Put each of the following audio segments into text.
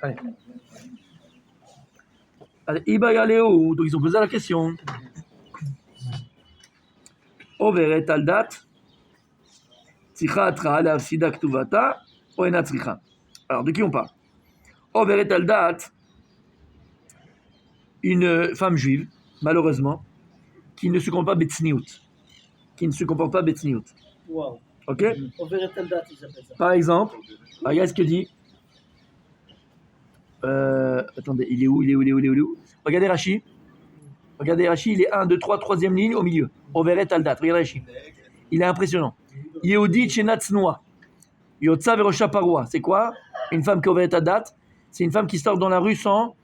Allez. Allez, Ibayaléo, donc ils ont posé la question. Overet aldat, tzricha atra le'afsida ktuvata, ou ena tzricha. Alors, de qui on parle? Overet aldat, une femme juive, malheureusement, qui ne se comporte pas betsniout. Qui ne se comporte pas betsniout. Wow. Ok? Overet aldat, ils appellent ça. Par exemple, regarde ce que dit. Attendez, il est où? Regardez Rashi. Il est 1, 2, 3, troisième ligne au milieu. Overet aldat. Regardez Rashi. Il est impressionnant. Yehudi Chenatznoa. Yotza Verosha Paroi. C'est quoi? Une femme qui est Overet aldat. C'est une femme qui sort dans la rue sans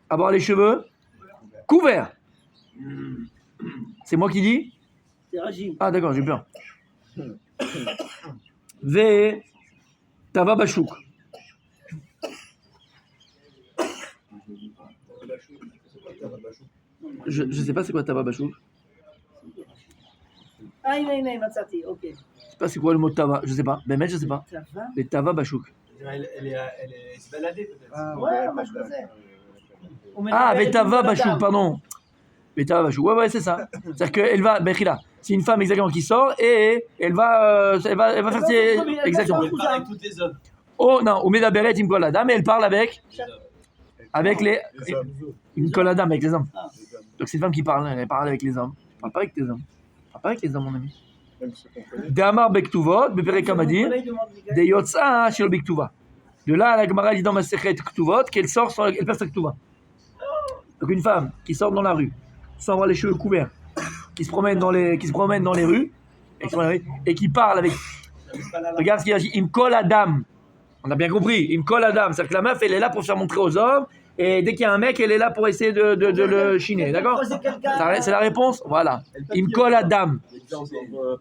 avoir les cheveux couverts. C'est moi qui dis? C'est Rajim. Ah d'accord, j'ai peur. Ve Tava Bachouk. Je sais pas c'est quoi Tava Bachouk. Ah, il Matsati, ok. Je sais pas c'est quoi le mot Tava, je sais pas. Ben je sais pas. Tava. Mais Tava Bachouk. Elle s'est baladée peut-être. Ah, ouais, moi je connais. Ah, Vetava Bachouk, pardon. Vetava Bachouk, ouais, c'est ça. C'est-à-dire qu'elle va, Bechila, c'est une femme exactement qui sort et elle va faire ses... Exactement. Elle parle avec toutes les hommes. Oh non, au Medaberet, il me colle la dame et elle parle avec les... Une colle la dame avec les hommes. Donc c'est une femme qui parle, elle parle avec les hommes. Elle parle pas avec les hommes. Elle parle pas avec les hommes, mon ami. D'Amar Bektuvot, Beperek Amadim, de Yotza Shel Bektuva. De là, la Gemara dit dans ma Sechet Ktuvot qu'elle sort sans, elle perd sa Ktuva. Donc une femme qui sort dans la rue, sans avoir les cheveux couverts, qui se promène dans les rues, et qui parle avec. Regarde ce qu'il a dit, Imkol Adam. On a bien compris, Imkol Adam. C'est-à-dire que la meuf, elle est là pour se faire montrer aux hommes, et dès qu'il y a un mec, elle est là pour essayer de le chiner, d'accord? C'est la réponse? Voilà. Imkol Adam.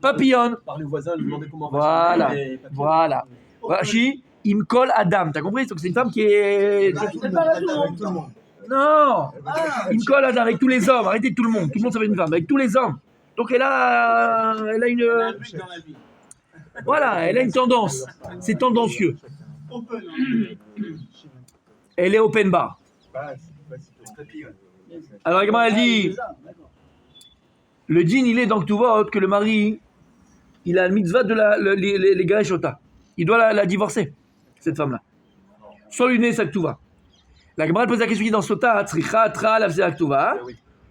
Papillon. Par les voisins, lui demander comment Voilà. Rashi, Imkol Adam. T'as compris? Donc c'est une femme qui est. C'est pas la tout le monde. Non, Imkol Adam avec tous les hommes. Arrêtez tout le monde. Tout le monde ça fait une femme avec tous les hommes. Donc elle a une. Voilà, elle a une tendance. C'est tendancieux. Elle est open bar. Alors elle dit, le djinn il est dans Ktuvot que le mari, il a le mitzvah de les Gaeshota. Il doit la divorcer, cette femme-là. Soit lui sa Ktuva. La Gemara pose la question qui est dans Sota, Tzricha, Tra, la Ktuva.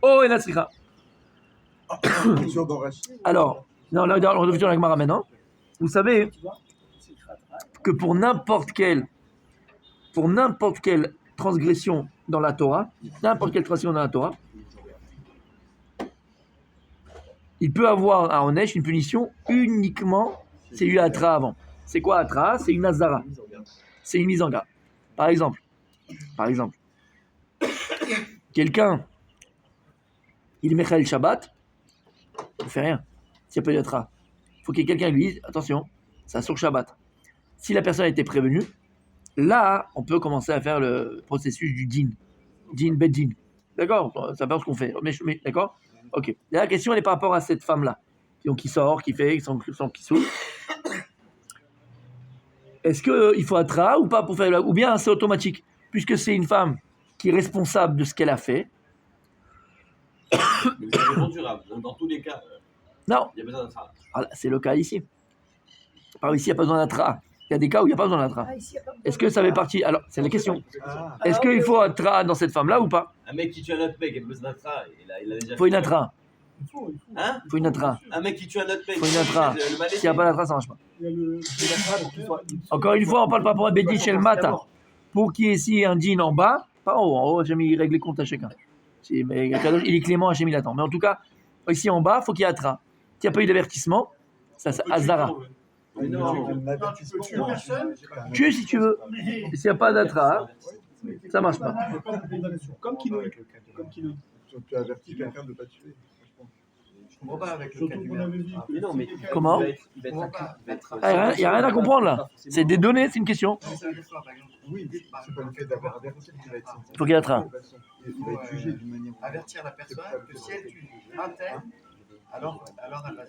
Oh, et la Tzricha. Alors, non, là, on revient dans la Gemara maintenant. Vous savez que pour n'importe quelle transgression dans la Torah, il peut avoir un onesh, une punition uniquement, c'est eu atra avant. C'est quoi atra? C'est une azara. C'est une mise en garde. Par exemple, quelqu'un, il est Mechal Shabbat, il ne fait rien. S'il n'y a pas d'atra, il faut que quelqu'un lui dise, attention, c'est sur Shabbat. Si la personne a été prévenue, là, on peut commencer à faire le processus du djinn, bed-djinn. D'accord? Ça veut ce qu'on fait. Mais d'accord? Ok. Et la question, elle est par rapport à cette femme-là. Donc, qui sort, qui fait, qui souffle. Est-ce qu'il faut atra ou pas pour faire ou bien c'est automatique? Puisque c'est une femme qui est responsable de ce qu'elle a fait. Mais c'est vraiment durable. Dans tous les cas, Non. il y a besoin d'atra. Alors, c'est le cas ici. Par ici, il n'y a pas besoin d'atra. Il y a des cas où il n'y a pas besoin d'atra. Est-ce que ça fait partie? Alors, c'est la question. Est-ce qu'il faut atra dans cette femme-là ou pas? Un mec qui tue un autre mec, il a besoin d'atra. Il a déjà. Il faut une atra. Hein? Il faut une atra. Un mec qui tue un autre mec. Il faut une atra. S'il n'y a pas d'atra, ça ne marche pas. Encore une fois, on parle par rapport à Bedi Shel Mata. Pour qu'il y ait ici un djinn en bas, pas en haut, j'ai mis règle les comptes à chacun. Il est clément, Hachem il attend. Mais en tout cas, ici en bas, il faut qu'il y ait atra. S'il n'y a pas eu d'avertissement, ça c'est Azara. Tuer si tu veux. Et s'il n'y a pas d'atra, ça ne marche pas. Comme Kinoï. Tu avertis quelqu'un de ne pas tuer. Je comprends pas avec le cas du maire. Comment? Il n'y a rien à comprendre là. C'est des données, c'est une question. Oui, c'est pas le fait d'avoir averti qu'il va être sensible. Il faut qu'il y ait atra. Il va être jugé d'une manière. Avertir la personne que si elle tue un tel, alors elle va.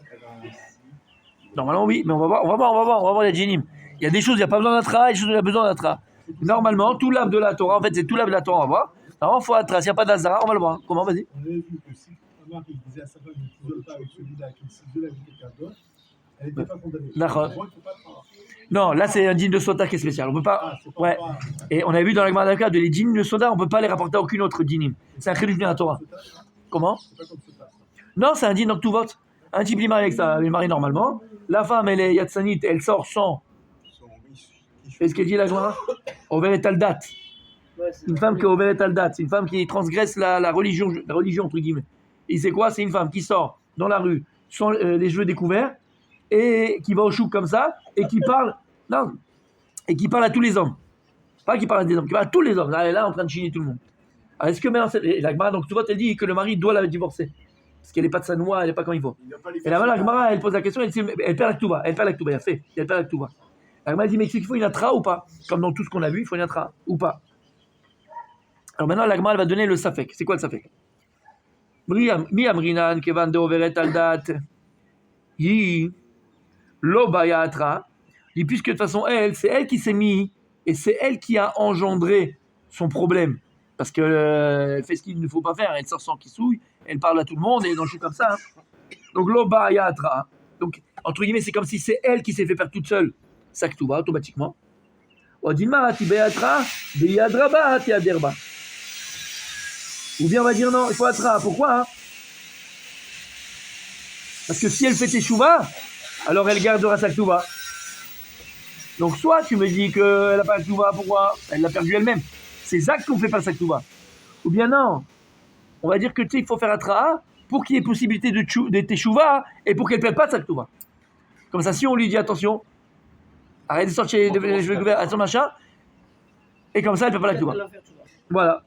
Normalement oui, mais on va voir les djinnim. Il y a des choses, il n'y a pas besoin d'atra, et des choses, il y a besoin d'atra. Normalement, tout l'âme de la Torah, en fait, c'est tout l'âme de la Torah, on va voir. Normalement, il faut attraper. S'il n'y a pas d'Azara, on va le voir. Comment, vas-y. On avait vu que si un mari disait à sa femme ne t'isole pas avec celui-là, qu'il s'isole avec quelqu'un d'autre, elle n'était pas condamnée. D'accord. Moi, il ne faut pas le faire. Non, là, c'est un dîme de Sota qui est spécial. On peut pas. Ah, c'est pas Ouais. Et on avait vu dans la Gemara d'Aka, les dîmes de Sota, on ne peut pas les rapporter à aucune autre dîme. C'est un crédit de la Torah. Comment? C'est pas comme ça. Non, c'est un dîme donc tout vote. Un type, il est marié avec ça, il est marié normalement. La femme, elle est Yatsanite, elle sort sans. Qu'est-ce qu'elle dit la Gemara? Overet al date. Ouais, c'est Une femme qui est Overet al date. C'est une femme qui transgresse la religion, entre guillemets. Et c'est quoi? C'est une femme qui sort dans la rue sans les cheveux découverts et qui va au chouk comme ça et qui parle. Non. Et qui parle à tous les hommes. Pas qui parle à des hommes, qui parle à tous les hommes. Elle est là en train de chiner tout le monde. Alors est-ce que maintenant, la Gemara, donc tu vois, elle dit que le mari doit la divorcer. Parce qu'elle n'est pas de sa noix, elle n'est pas comme il faut. Et là-bas, la Gemara, elle pose la question, elle dit, elle perd la Ktuba, elle perd la Ktuba, elle perd la Ktuba. La Gemara dit, mais est-ce qu'il faut une atra ou pas? Comme dans tout ce qu'on a vu, il faut une atra ou pas? Alors maintenant, la Gemara, elle va donner le safek. C'est quoi le safek? Mi amrinan kevan de overet aldat yi lo baya atra. Et puisque de toute façon, c'est elle qui s'est mis et c'est elle qui a engendré son problème. Parce qu'elle fait ce qu'il ne faut pas faire, elle sort sans qu'il souille, elle parle à tout le monde et donc je suis comme ça. Hein. Donc l'oba yatra. Donc entre guillemets, c'est comme si c'est elle qui s'est fait faire toute seule. Ça que tout va automatiquement. Odima tibeyatra beyadraba tiaderba. Ou bien on va dire non, il faut atra. Pourquoi? Hein? Parce que si elle fait teshuva, alors elle gardera sa ktuva. Donc soit tu me dis qu'elle n'a pas la ktuva, pourquoi? Elle l'a perdu elle-même. C'est Zach qu'on fait pas sa ktuva. Ou bien non, on va dire que tu sais, il faut faire atra pour qu'il y ait possibilité de teshuva et pour qu'elle ne perde pas sa ktuva. Comme ça, si on lui dit attention, arrête de sortir les cheveux couverts à son machin, et comme ça elle ne peut pas la ktuva. Voilà.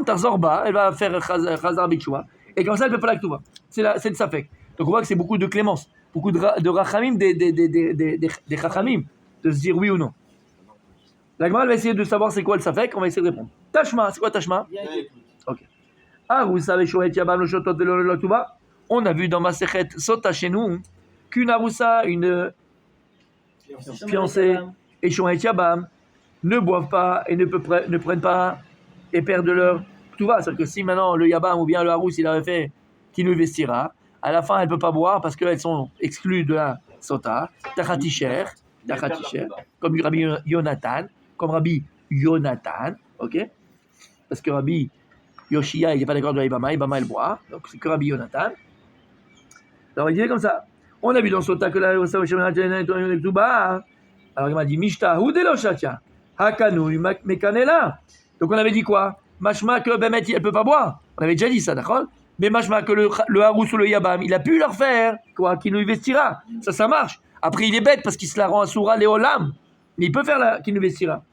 Tarzorba, elle va faire Khazar Bichua, et comme ça elle ne peut pas la ktuva. C'est le safek. Donc on voit que c'est beaucoup de clémence, beaucoup de rachamim, des rachamim, de se dire oui ou non. La Gemara va essayer de savoir c'est quoi le safek, on va essayer de répondre. Tashma, c'est quoi Tashma? Ok. Ah, vous savez, Shohet Yabam, le Shotot de l'Otuba. On a vu dans ma Sechet Sota chez nous qu'une Aroussa, une fiancée, et Shohet Yabam ne boivent pas et ne prennent pas et perdent leur Tuva. C'est-à-dire que si maintenant le Yabam ou bien le Harous il avait fait qu'il nous vestira, à la fin elle ne peut pas boire parce qu'elles sont exclues de la Sota. Tachatisher, comme Rabbi Yonatan. Comme Rabbi Yonatan, ok? Parce que Rabbi Yoshia, il n'est pas d'accord de Ibama, elle boit, donc c'est que Rabbi Yonatan. Alors il disait comme ça. On a vu dans Sota que la alors il m'a dit Mishta Hudelo Shatia, Hakanu Mekanela. Donc on avait dit quoi? Mashma que Bemet, elle ne peut pas boire. On avait déjà dit ça, d'accord? Mais Mashma que le Harous ou le Yabam, il a pu leur faire, quoi, qu'il nous vestira. Ça marche. Après il est bête parce qu'il se la rend à Soura Léolam. Mais il peut faire qu'il nous vestira.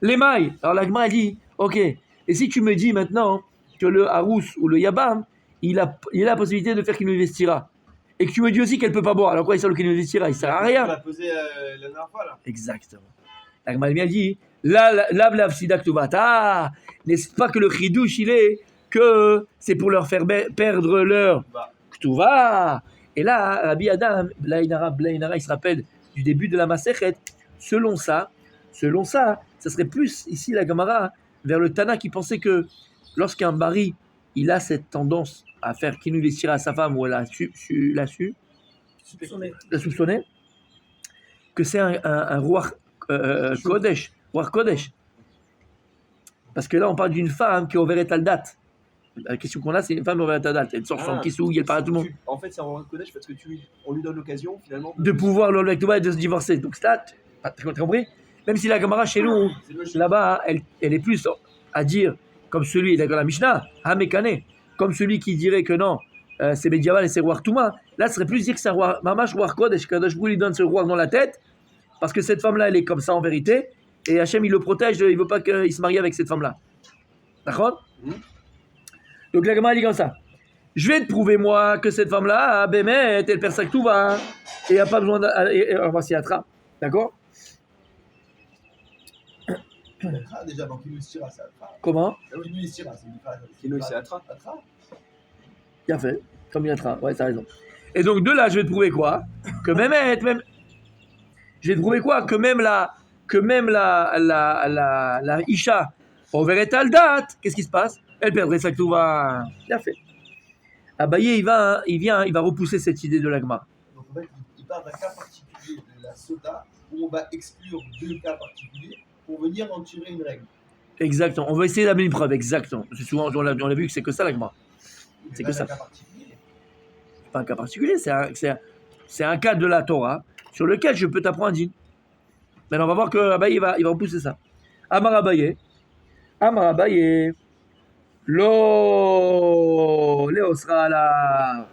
Les mailles. Alors la Gemara dit, ok, et si tu me dis maintenant que le Harous ou le Yabam, il a la possibilité de faire qu'il nous vestira, et que tu me dis aussi qu'elle ne peut pas boire, alors quoi il sert le qu'il nous vestira? Il ne sert à rien. On l'a posé la dernière fois là. Exactement. La Gemara dit, lav sidak tuvat. Ah, n'est-ce pas que le chidouche il est que c'est pour leur faire perdre leur ktuva. Et là, Rabbi Adam, Blainara, il se rappelle du début de la Masechet. Selon ça, ça serait plus ici la Gemara vers le Tana qui pensait que lorsqu'un mari il a cette tendance à faire qu'il nous vestira à sa femme ou elle a soupçonné, que c'est un roi Kodesh, parce que là on parle d'une femme qui est Overet al date. La question qu'on a, c'est une femme Overet al date. Elle sort son kissouille, elle parle à tout le monde. En fait, c'est un roi Kodesh parce que on lui donne l'occasion finalement de pouvoir le et de se divorcer. Donc ça, tu as compris? Même si la Gemara chez nous, là-bas, elle est plus à dire, comme celui, d'accord, la Mishnah, Hamekane, comme celui qui dirait que non, c'est Bediaval et c'est roi Touma. Là, ce serait plus dire que c'est un roi, Mamash, roi Kodesh, Kadosh Bou lui donne ce roi dans la tête, parce que cette femme-là, elle est comme ça en vérité, et Hachem, il le protège, il ne veut pas qu'il se marie avec cette femme-là. D'accord? Donc la Gemara dit comme ça. Je vais te prouver, moi, que cette femme-là, Bémet, elle perd sa Ktouva, et il n'y a pas besoin on va s'y attraper. D'accord? Déjà, donc il nous tira ça. Comment? Il nous tira, c'est une phrase. Kino, c'est Atra. Bien fait, comme il y a train, ouais, t'as raison. Et donc de là, je vais te prouver quoi? Que même. Je vais te prouver quoi? Que même que même la Isha, Overet al date, qu'est-ce qui se passe? Elle perdrait sa Ketouva. Bien fait. Abaye, il va repousser cette idée de l'Agma. Donc en fait, il parle d'un cas particulier de la Sota où on va exclure deux cas particuliers pour venir en tirer une règle. Exactement. On va essayer d'amener une preuve. Exactement. C'est souvent, on l'a vu que c'est que ça l'Agma. C'est que ça. Cas particulier. C'est pas un cas particulier, c'est un cas de la Torah sur lequel je peux t'apprendre un din. Maintenant, on va voir que Abaye il va repousser ça. Amar Abaye, Léo sera là.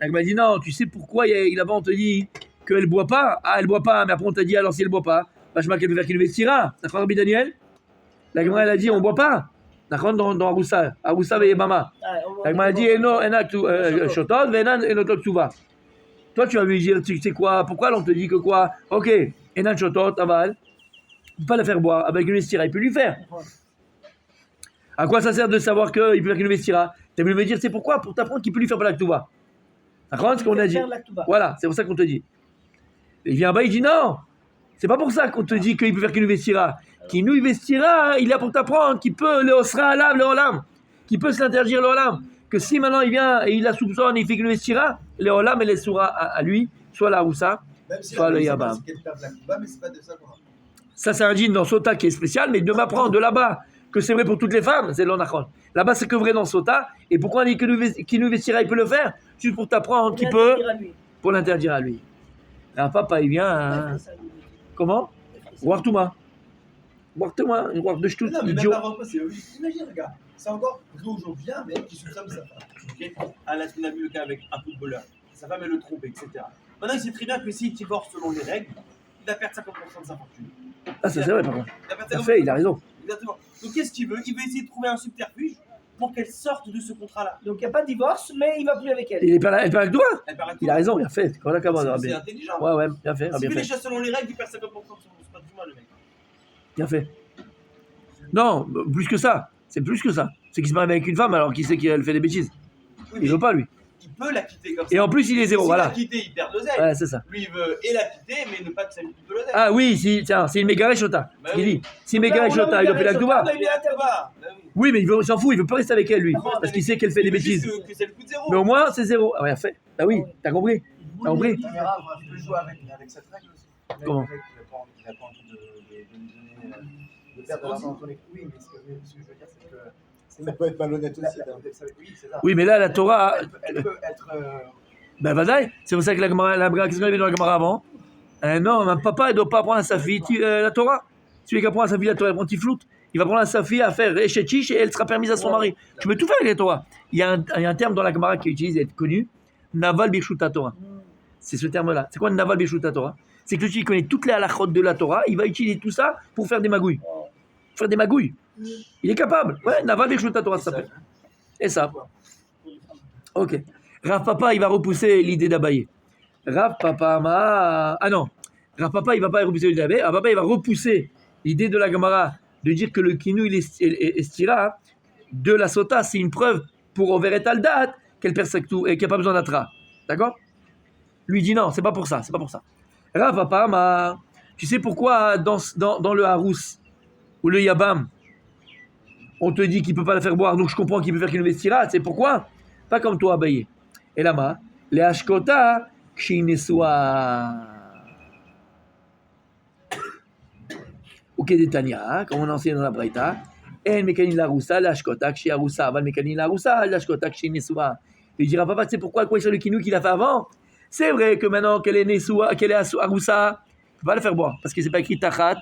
Elle m'a dit non, tu sais pourquoi il avant on te dit qu'elle boit pas? Ah, elle boit pas, mais après on t'a dit alors si elle boit pas, bah je marque qu'elle peut faire qu'il investira. D'accord, Rabbi Daniel? La Gemara elle a dit on boit pas. D'accord, dans Aroussa et Mama. La Gemara a dit eno shotot venan enotot tuva. Toi tu vas lui dire tu sais quoi? Pourquoi on te dit que quoi? Ok, enan shotot aval. Il ne peut pas la faire boire avec une vestira, il peut lui faire. À quoi ça sert de savoir qu'il peut faire qu'une vestira? Tu as voulu me dire c'est pourquoi? Pour t'apprendre qu'il peut lui faire pas la Ketouva. D'accord, c'est ce qu'on a dit. Voilà, c'est pour ça qu'on te dit. Il vient bas, il dit non, c'est pas pour ça qu'on te dit qu'il peut faire qu'une vestira. Qui nous vestira, il est là pour t'apprendre qu'il peut le osra alav le olam, qu'il peut se l'interdire le olam. Que si maintenant il vient et il la soupçonne et il fait qu'une vestira, le olam et les soura à lui, soit la roussa, soit le yabam. C'est qu'elle perd la Kuba, mais c'est pas de ça qu'on a. Ça, c'est un djinn dans Sota qui est spécial, mais de m'apprendre de là-bas que c'est vrai pour toutes les femmes, c'est l'onachon. Là-bas, c'est que vrai dans Sota. Et pourquoi on dit qu'il nous vestira, il peut le faire? Juste pour t'apprendre qu'il peut, pour l'interdire à lui. Un papa, il vient. Hein. Comment? Wartouma. Wartouma, une Wart de Shtut, Non, mais idiot. même avant, c'est imagine, regarde. C'est encore aujourd'hui un mec qui soupçonne sa femme. Ok. Ah, là, on a vu le cas avec un footballeur. Sa femme, elle le trompe, etc. Maintenant, il sait très bien que s'il divorce selon les règles, il va perdre 50% de sa fortune. Ah, ça c'est vrai, par contre. Il va perdre Tout à 50%. fait, il a raison. Exactement. Donc, qu'est-ce qu'il veut? Il veut essayer de trouver un subterfuge pour qu'elle sorte de ce contrat-là. Donc il n'y a pas de divorce, mais il ne va plus avec elle. Elle perd avec toi. Elle perd la Il a raison, bien fait. Quand on a C'est intelligent. Ouais, bien fait, S'il bien fait les fait. choses selon les règles, il perd 50% de son patrimoine, le mec. Bien fait. Non, plus que ça. C'est plus que ça. C'est qu'il se marie avec une femme alors qu'il sait qu'elle fait des bêtises. Oui, Il veut pas, lui. il peut la quitter comme ça. Et en plus, il est zéro, S'il voilà. la quitter, il perd de l'oseille. Ouais, c'est ça. Lui, il veut et la quitter, mais ne pas que ça lui coûte de l'oseille. Ah oui, tiens, c'est une méga Shota. Bah Il oui. dit, si méga Shota, il a fait la Kdouba. Il est à Tabar. Bah oui. Oui, mais il s'en fout, il veut pas rester avec elle, lui. Parce qu'il sait qu'elle fait des Il veut juste bêtises. que ça lui coûte zéro. Mais au moins, c'est zéro. Ah, bien fait. Ah oui, t'as compris. T'as compris. Tu peux jouer avec cette règle aussi. Comment? Il n'a pas envie de lui donner. De perdre de l'argent dans ton équipe. Oui, mais ce que je veux dire, c'est que. Ça peut être malhonnête aussi. Oui, c'est ça. Oui, mais là, la Torah. Elle peut être. Ben, Vadaï, c'est pour ça que la Gemara, qu'est-ce qu'on avait dans la Gemara avant? Non, un papa, il ne doit pas apprendre à sa fille la Torah. Celui qui apprend à sa fille la Torah, il prend tiflout. Il va prendre à sa fille à faire Echetish et elle sera permise à son mari. Tu peux tout faire avec la Torah. Il y a un terme dans la Gemara qui est utilisé, est connu, Naval Birshut Torah. C'est ce terme-là. C'est quoi Naval Birshut Torah? C'est que celui qui connaît toutes les halachot de la Torah, il va utiliser tout ça pour faire des magouilles. Faire des magouilles. Il est capable. Ouais, Naval Birshut Torah, ça s'appelle. Et ça. Ok. Rav Papa, il va repousser l'idée d'Abaye. Rav Papa, ah non. Rav Papa, il va pas repousser l'idée d'Abaye. Rav Papa, il va repousser l'idée de la Gemara de dire que le Kinu, il est stira de la Sota, c'est une preuve pour Overet al date qu'elle perd sa Ktou et qu'il n'y a pas besoin d'Atra. D'accord? Lui dit non, c'est pas pour ça, c'est pas pour ça. Rav Papa, tu sais pourquoi dans le Harous ou le Yabam, on te dit qu'il ne peut pas la faire boire, donc je comprends qu'il peut faire qu'il investira. C'est pourquoi? Pas comme toi, Abaye. Et là, les Ashkota, Kshinesua. Ok, Détania, comme on enseigne dans la Braïta. En Mekani la Roussa, l'Ashkota, Kshi Aroussa, Val Mekani la Roussa, l'Ashkota, Kshinesua. Il dira, papa, c'est pourquoi quoi sur le Kinou qu'il a fait avant? C'est vrai que maintenant qu'elle est Nesua, qu'elle est Aroussa, il ne peut pas la faire boire, parce que c'est pas écrit Tachat.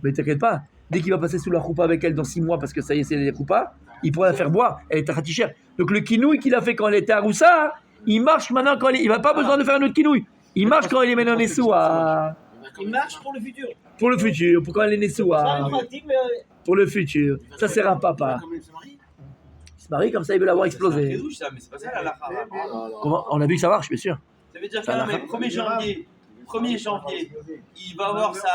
Mais t'inquiète pas. Dès qu'il va passer sous la choupa avec elle dans 6 mois, parce que ça y est, c'est les choupas, il pourra la faire boire. Elle est tachatichère. Donc le kinouille qu'il a fait quand elle était à Roussa, il marche maintenant quand il va pas besoin de faire un autre kinouille. Il marche quand il est maintenant Nessoua. Il marche pour le futur. Pour le futur, pour quand elle est C'est Nessoua. pas une pratique, mais Pour le futur. Ça sert à papa. Comment il se marie? Il se marie comme ça, il veut l'avoir C'est un explosé. fédouche, ça, mais c'est pas ça la lacha. Comment? On a vu que ça marche, bien sûr. Ça veut dire que là, mais 1er janvier, il va avoir sa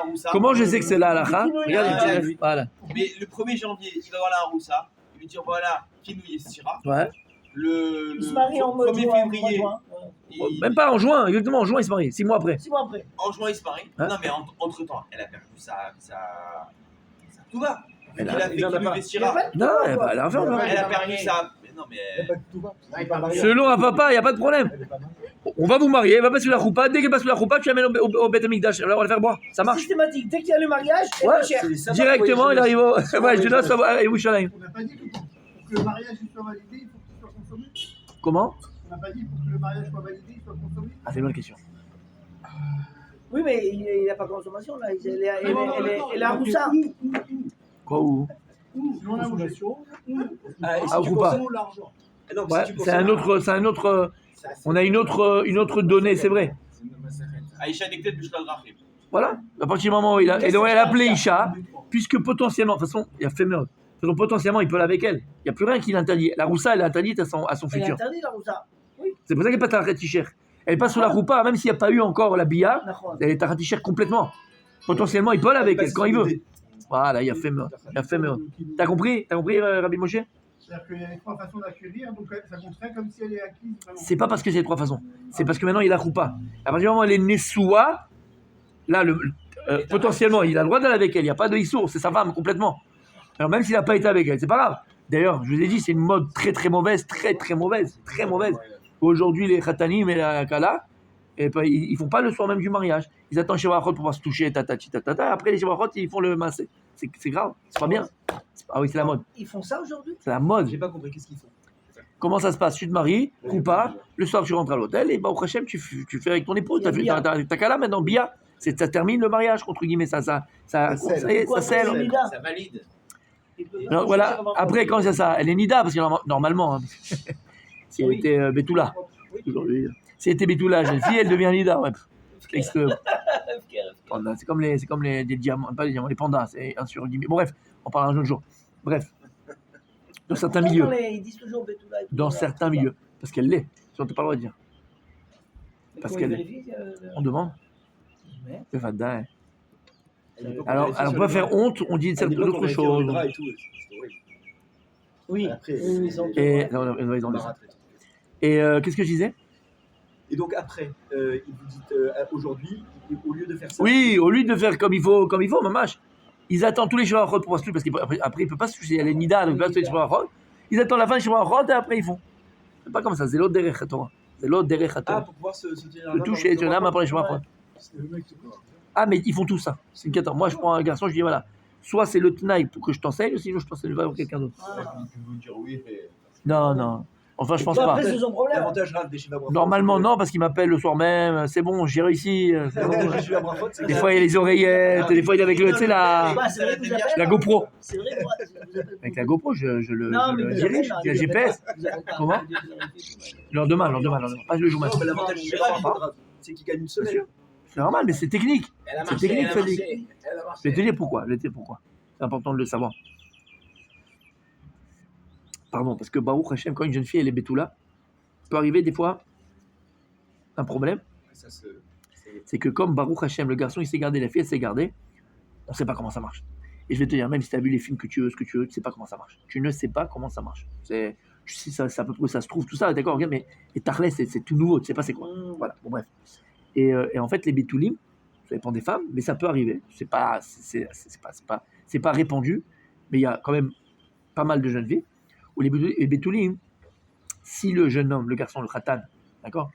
roussa. Comment je sais que c'est là, là? Regarde, voilà. Mais le 1er janvier, il va avoir la roussa. Il lui dit voilà, Kinou Yestira. Ouais. le Il se marie en mode 1er juin, février. mois de juin. Même pas en juin, exactement, en juin, il se marie, 6 mois après. 6 mois après. En juin, il se marie. Hein Non, mais entre temps, elle a perdu tout va. Elle Il a- a fait il en a qu'il pas. investira. Non, elle va la refaire, non. Elle a perdu sa. Mais non, Il n'y a mais. pas de tout va. Selon un papa, il n'y a pas de problème. Elle est pas mal. On va vous marier, elle va passer sous la roupa. Dès qu'elle passe sous la roupa, tu l'amènes au Beth Amikdash. Alors on va la faire boire. Ça marche. Systématique. Dès qu'il y a le mariage, elle Ouais. est chère. Directement, il arrive au. Ouais, je te laisse à Yerushalayim. On n'a pas dit que pour que le mariage soit validé, il faut qu'il soit consommé. Comment? On n'a pas dit pour que le mariage soit validé, il soit consommé. Ah, c'est une bonne question. Oui, mais il n'a pas de consommation là. Elle est à Roussa. Quoi ou? Sinon, la consommation. Ah, ou pas. l'argent. Non, Ouais, c'est un autre. On a une autre donnée, c'est vrai. Aïcha Nektet Bishkal Rachim. Voilà. À partir du moment où il a, et donc elle a appelé Isha, puisque potentiellement, de toute façon, il y a fait meurtre. De toute façon, potentiellement, il peut aller avec elle. Il n'y a plus rien qui l'interdit. La roussa, elle est interdite à son Elle est futur. interdite la Roussa. C'est pour ça qu'elle n'est pas taratichère. Elle passe sous la roupa, même s'il n'y a pas eu encore la bia, D'accord. elle est taratichère complètement. Potentiellement, il peut aller avec elle quand il veut. Voilà, il a fait meurtre. T'as compris, Rabbi Moshe? C'est-à-dire qu'il y a les trois façons d'acquérir, donc ça compterait comme si elle est acquise. Vraiment. C'est pas parce que c'est les trois façons. C'est parce que maintenant, il a roupa. À partir du moment où elle est Nessoua, là, potentiellement, il a le droit d'aller avec elle. Il n'y a pas de Issour, c'est sa femme complètement. Alors, même s'il n'a pas été avec elle, c'est pas grave. D'ailleurs, je vous ai dit, c'est une mode très très mauvaise, très mauvaise. Aujourd'hui, les khatanim et la kala, et ben, ils font pas le soir même du mariage. Ils attendent chez Wachot pour pouvoir se toucher, tatati. Après, les chez Wachot, ils font le massé. C'est grave, c'est pas bien. Ah oui, c'est la mode. Ils font ça aujourd'hui? C'est la mode. J'ai pas compris, qu'est-ce qu'ils font? Comment ça se passe? Tu te maries, ou pas, le soir tu rentres à l'hôtel, et bah au Hachem, tu fais avec ton épouse. T'as qu'à là maintenant, Bia. Ça termine le mariage, entre guillemets, ça y est, ça scelle. Ça valide. Alors, voilà, après, quand c'est ça, elle est Nida, parce que normalement, hein, si elle était Betula, aujourd'hui, si elle était Betula, jeune fille, elle devient Nida, ouais. C'est comme les diamants, pas les diamants, les pandas, c'est un sur 10 000. Bon, bref, on parlera un autre jour. Bref, dans certains milieux. Ils disent toujours Betula et tout. Dans certains milieux, parce qu'elle l'est, ça on n'a pas le droit de dire. Parce qu'elle est. On demande. C'est fada, hein. Alors, on peut faire honte, on dit d'autres choses. Oui, ils ont. Et ils ont le- Et qu'est-ce que je disais? Et donc après, vous dites aujourd'hui, au lieu de faire ça. Oui, au lieu de faire comme il faut, mamache, ils attendent tous les jours à Rod pour voir ce truc, parce qu'après, il ne peut pas se toucher. Elle est Nida, donc il ne peut pas se toucher à Rod. Ils attendent la fin du à Rod et après ils font. C'est pas comme ça, c'est l'autre derrière Torah. C'est l'autre derrière Ah, Torah. pour pouvoir se tenir la Le main toucher, dans tu le l'as Torah. après les chemins à Rod. Ah, mais ils font tout ça. C'est une catastrophe. Moi, je prends un garçon, je dis voilà, soit c'est le Tnaï pour que je t'enseigne, sinon je t'enseigne pas avec quelqu'un d'autre. Vous dire oui, mais. Non. Enfin, je pense pas. Après, c'est son problème. L'avantage rave des Shiva Brachot. Normalement, non, parce qu'il m'appelle le soir même. C'est bon, j'ai réussi. C'est bon. L'avantage des Shiva Brachot, c'est Des fois, il y a les oreillettes, des fois, il est avec le, tu sais, Bah, c'est vrai que vous appelez, la GoPro. C'est vrai, moi. vous appelez- Avec la GoPro, je le Non, mais vous dirige. appelez, Il y a le vous GPS. appelez pas. Comment Lendemain. Pas le jour même. Non, mais l'avantage des Shiva Brachot, c'est qu'il gagne une semaine. C'est normal, mais c'est technique. Elle a C'est marché, technique, elle a ça marché. dit. Elle a marché. Je vais te dire pourquoi. C'est important de le savoir. Pardon, parce que Baruch Hashem, quand une jeune fille elle est Betula, peut arriver des fois un problème. Ça se- C'est que comme Baruch Hashem, le garçon il s'est gardé, la fille elle s'est gardée, on ne sait pas comment ça marche. Et je vais te dire, même si tu as vu les films que tu veux, ce que tu veux, tu ne sais pas comment ça marche. Tu ne sais pas comment ça marche. Si ça à peu près ça se trouve, tout ça, d'accord, regarde, mais les Tarles, c'est tout nouveau, tu ne sais pas c'est quoi. Voilà, bon bref. Et en fait, les Betoulim, ça dépend des femmes, mais ça peut arriver. C'est pas répandu, mais il y a quand même pas mal de jeunes filles où les Betoulim, si le jeune homme, le garçon, le khatan, d'accord,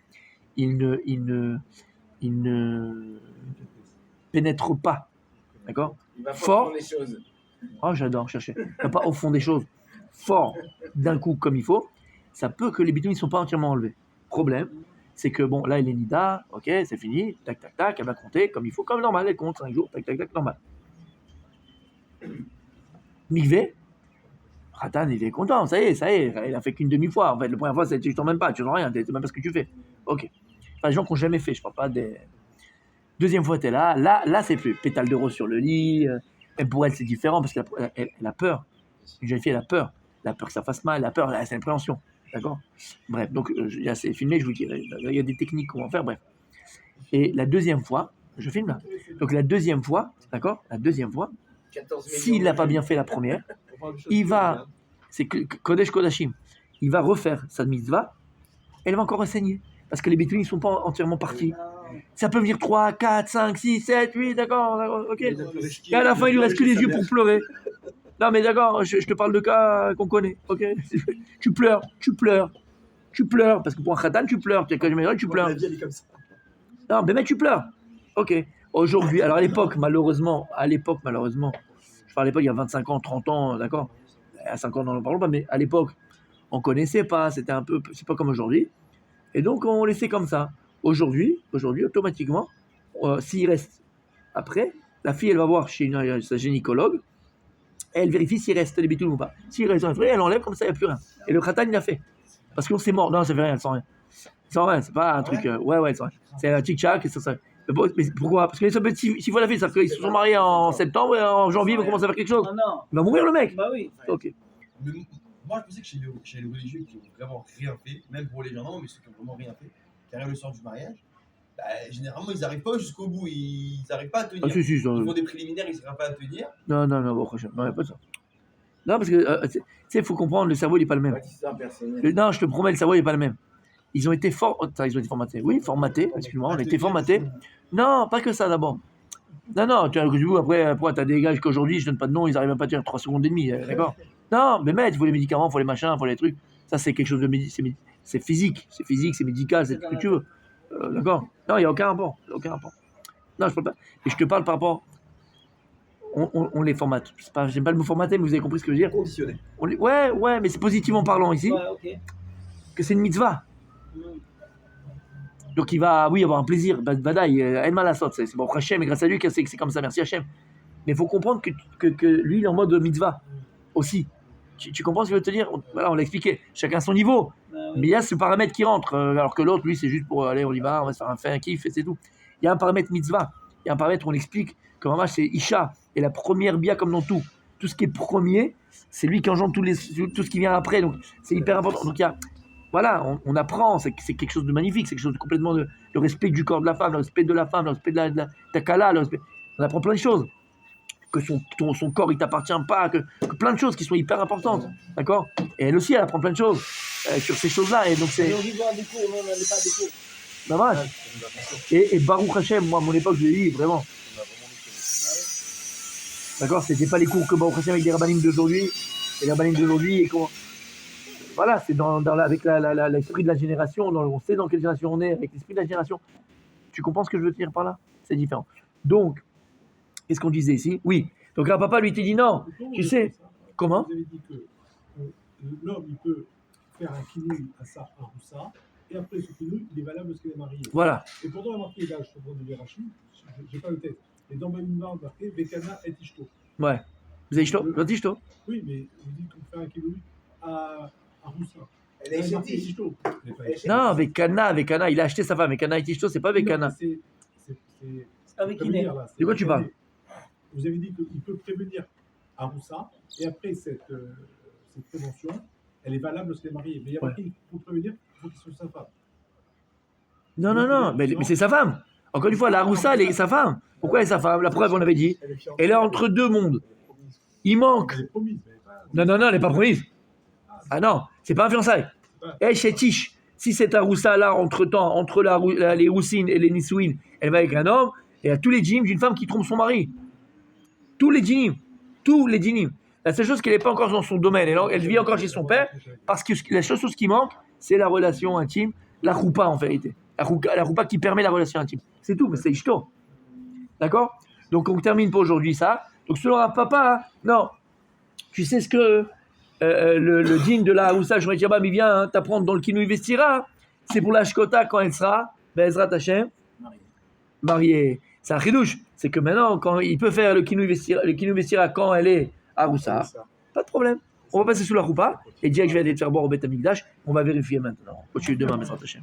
il ne pénètre pas, d'accord, Il va Fort. fort les choses. oh j'adore chercher, pas au fond des choses, fort d'un coup comme il faut, ça peut que les Betoulim ne sont pas entièrement enlevés. Problème, c'est que bon, là elle est Nida, ok, c'est fini, tac tac tac, elle va compter comme il faut, comme normal, elle compte 5 jours, tac tac tac, normal. Mikvé, Khatan, il est content, ça y est, il a fait qu'une demi-fois. En fait, la première fois, tu t'en même pas, tu n'en rien, tu sais même pas ce que tu fais. Ok. Enfin, les gens qui n'ont jamais fait, je parle pas des. Deuxième fois, tu es là, c'est plus pétale de rose sur le lit. Et pour elle, c'est différent parce qu'elle a peur. Une jeune fille, elle a peur que ça fasse mal, elle a peur, elle a cette appréhension. D'accord. Bref, donc, c'est filmé, je vous dirai. Il y a des techniques qu'on va faire, bref. Et la deuxième fois, je filme là. Donc, la deuxième fois, d'accord, 14 millions s'il n'a de pas vues. bien fait la première, On parle de choses il qui va, vont bien. c'est que Kodesh Kodashim, il va refaire sa mitzvah, elle va encore enseigner. Parce que les bétuines ne sont pas entièrement partis. Ça peut venir 3, 4, 5, 6, 7, 8, d'accord, ok. Et à la fin, il lui reste que les yeux pour pleurer. Non, mais d'accord, je te parle de cas qu'on connaît, ok. Tu pleures, parce que pour un khatan, tu pleures. Tu pleures. La vie, elle est comme ça. Non, mais tu pleures. Ok. Aujourd'hui, alors à l'époque, malheureusement, je parle à l'époque, il y a 25 ans, 30 ans, d'accord. À 50 ans, on n'en parle pas, mais à l'époque, on connaissait pas, c'est pas comme aujourd'hui. Et donc, on laissait comme ça. Aujourd'hui, automatiquement, s'il reste après, la fille, elle va voir chez sa gynécologue, elle vérifie s'il reste les bétules ou pas. S'il reste un vrai, elle enlève, comme ça, il n'y a plus rien. Et le khatan, il l'a fait. Parce que c'est mort. Non, ça fait rien, elle sent rien. C'est rien, c'est pas un truc. Ouais, c'est vrai. C'est un tic-tac, et ça. Mais pourquoi? Parce que s'il faut la fille, ça fait qu'ils se sont mariés en septembre, et en janvier, ils vont commencer à faire quelque chose. Non. Il va mourir, le mec. Bah oui. Ok. Mais moi, je pensais que chez les religieux qui ont vraiment rien fait, même pour les gens, non, mais ceux qui ont vraiment rien fait, qui arrivent le soir du mariage, bah, généralement, ils n'arrivent pas jusqu'au bout, ils n'arrivent pas à tenir. Ah, si, Ils font des préliminaires, ils n'arrivent pas à tenir. Non, bon, franchement, non, il n'y a pas de ça. Non, parce que, tu sais, il faut comprendre, le cerveau, il n'est pas le même. Non, je te promets, le cerveau, il n'est pas le même. Ils ont été formatés. Oui, formatés, excuse-moi, on a été formatés. Non, pas que ça d'abord. Non, tu vois, après, tu as des gars qu'aujourd'hui, je donne pas de nom, ils arrivent à pas tenir 3 secondes et demie, d'accord. Non, mais mec, il faut les médicaments, il faut les machins, il faut les trucs. Ça, c'est quelque chose de c'est physique, c'est médical, c'est ce que tu veux. D'accord. Non, il n'y a aucun rapport. Non, je parle pas. Et je te parle par rapport. On les formate. J'aime pas le mot formater, mais vous avez compris ce que je veux dire. Conditionné. Ouais, mais c'est positivement parlant ici, Ouais, ok. que c'est une mitzvah. Donc il va, oui, avoir un plaisir. Badaï, elle m'a la sorte. C'est bon, Hachem, et grâce à lui que c'est comme ça. Merci Hachem. Mais il faut comprendre que lui, il est en mode mitzvah aussi. Tu comprends ce que je veux te dire? Voilà, on l'a expliqué. Chacun son niveau. Bah oui. Mais il y a ce paramètre qui rentre, alors que l'autre, lui, c'est juste pour aller, on y va, on va se faire un kiff, et c'est tout. Il y a un paramètre mitzvah. Il y a un paramètre où on explique que Mamash, c'est Isha. Et la première bia, comme dans tout. Tout ce qui est premier, c'est lui qui engendre tout ce qui vient après. Donc, c'est hyper important. Donc, il y a. Voilà, on apprend, c'est quelque chose de magnifique, c'est quelque chose de complètement le respect du corps de la femme, le respect de la femme, le respect de la kala, on apprend plein de choses. Que son corps, il t'appartient pas, que plein de choses qui sont hyper importantes, d'accord? Et elle aussi, elle apprend plein de choses sur ces choses-là, et donc c'est... Mais on vit voir des cours, non, on n'allait pas à des cours. Dommage. Et Baruch Hashem, moi, à mon époque, je l'ai dit, vraiment. D'accord? C'était pas les cours que Baruch Hashem avec les rabbinim d'aujourd'hui, et les rabbinim d'aujourd'hui, et comment... Voilà, c'est avec l'esprit de la génération, on sait dans quelle génération on est, avec l'esprit de la génération. Tu comprends ce que je veux te dire par là? C'est différent. Donc, qu'est-ce qu'on disait ici? Oui. Donc là, papa lui, il dit non. Tu sais, comment? Vous avez dit que l'homme, il peut faire un kinouï à ça, un roussa, et après ce kinouï, il est valable parce qu'il est marié. Voilà. Et pourtant, il y a marqué, là, je te prends du Rachid, j'ai pas le tête. Et dans Bamimba, on a marqué Bekana et Ishto. Ouais. Vous avez Ishto? Oui, mais vous dites qu'on fait un kinouï à roussa. Elle est marqué chétive. Ishto. Non, Vekana, il a acheté sa femme. Vekana et Ishto, c'est pas Vekana. C'est Avec Iné. De quoi tu parles? Vous avez dit qu'il peut prévenir à roussa, et après cette prévention, elle est valable lorsqu'elle est mariée. Mais il y a marqué qu'il faut prévenir, il faut qu'il soit sa femme. Non, mais c'est sa femme. Encore une fois, la Roussa, elle est sa femme. Pourquoi elle est sa femme? La preuve, on avait dit. Elle est entre deux mondes. Il manque. Elle est promise, mais pas... Non, elle n'est pas promise. Ah non, c'est pas un fiançailles. Eh, Chétiche, si c'est un Roussa là, entre-temps, entre les Roussines et les Nissouines, elle va avec un homme, et à tous les djinnim d'une femme qui trompe son mari. Tous les djinnim. La seule chose qu'elle n'est pas encore dans son domaine, elle vit encore chez son père, parce que la seule chose qui manque, c'est la relation intime, la roupa en vérité. La roupa qui permet la relation intime. C'est tout, mais c'est ishto. D'accord? Donc on termine pour aujourd'hui ça. Donc selon un papa, non. Tu sais ce que le djinn de la Roussa Shomret Shabbat, il vient t'apprendre dans le Kinouï Vestira. C'est pour la Shkota quand elle sera, Bezrat Hashem, mariée. C'est un chidouche. C'est que maintenant, quand il peut faire le Kinouï Vestira quand elle est à Roussa, pas de problème. On va passer sous la roupa et dire que je vais aller te faire boire au Beth Amikdash. On va vérifier maintenant. Au-dessus de demain, Bezrat Hashem.